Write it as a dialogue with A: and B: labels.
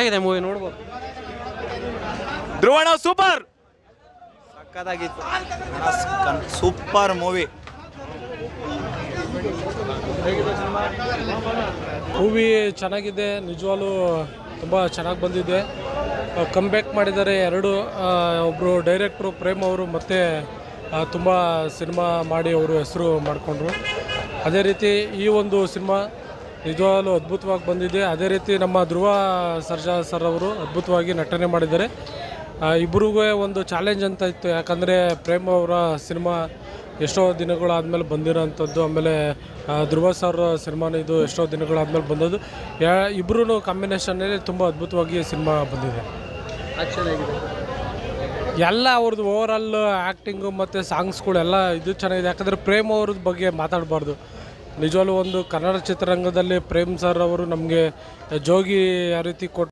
A: ಚೆನ್ನಾಗಿದೆ ಮೂವಿ, ನೋಡ್ಬೋದು.
B: ಧ್ರುವಣ ಸೂಪರ್.
C: ಸಕ್ಕತ್ತಾಗಿತ್ತು, ಸೂಪರ್ ಮೂವಿ.
D: ಮೂವಿ ಚೆನ್ನಾಗಿದೆ, ನಿಜವಾಗ್ಲೂ ತುಂಬ ಚೆನ್ನಾಗಿ ಬಂದಿದೆ. ಕಮ್ಬ್ಯಾಕ್ ಮಾಡಿದ್ದಾರೆ ಎರಡು, ಒಬ್ಬರು ಡೈರೆಕ್ಟ್ರು ಪ್ರೇಮ್ ಅವರು ಮತ್ತು ತುಂಬ ಸಿನಿಮಾ ಮಾಡಿ ಅವರು ಹೆಸರು ಮಾಡಿಕೊಂಡ್ರು. ಅದೇ ರೀತಿ ಈ ಒಂದು ಸಿನಿಮಾ ನಿಜವಾಗ್ಲೂ ಅದ್ಭುತವಾಗಿ ಬಂದಿದೆ. ಅದೇ ರೀತಿ ನಮ್ಮ ಧ್ರುವ ಸರ್ಜಾ ಸರ್ ಅವರು ಅದ್ಭುತವಾಗಿ ನಟನೆ ಮಾಡಿದ್ದಾರೆ. ಇಬ್ಬರಿಗೂ ಒಂದು ಚಾಲೆಂಜ್ ಅಂತ ಇತ್ತು, ಯಾಕಂದರೆ ಪ್ರೇಮ್ ಅವರ ಸಿನಿಮಾ ಎಷ್ಟೋ ದಿನಗಳಾದಮೇಲೆ ಬಂದಿರೋಂಥದ್ದು, ಆಮೇಲೆ ಧ್ರುವ ಸರ್ ಸಿನಿಮಾನ ಇದು ಎಷ್ಟೋ ದಿನಗಳಾದಮೇಲೆ ಬಂದದ್ದು. ಇಬ್ಬರೂ ಕಾಂಬಿನೇಷನ್ನಲ್ಲಿ ತುಂಬ ಅದ್ಭುತವಾಗಿ ಸಿನಿಮಾ ಬಂದಿದೆ. ಎಲ್ಲ ಅವ್ರದ್ದು ಓವರಾಲ್ ಆ್ಯಕ್ಟಿಂಗು ಮತ್ತು ಸಾಂಗ್ಸ್ಗಳೆಲ್ಲ ಇದು ಚೆನ್ನಾಗಿದೆ. ಯಾಕಂದರೆ ಪ್ರೇಮ್ ಅವ್ರದ್ದು ಬಗ್ಗೆ ಮಾತಾಡಬಾರ್ದು. ನಿಜವಾಗ್ಲೂ ಒಂದು ಕನ್ನಡ ಚಿತ್ರರಂಗದಲ್ಲಿ ಪ್ರೇಮ್ ಸರ್ ಅವರು ನಮಗೆ ಜೋಗಿ ಯಾವ ರೀತಿ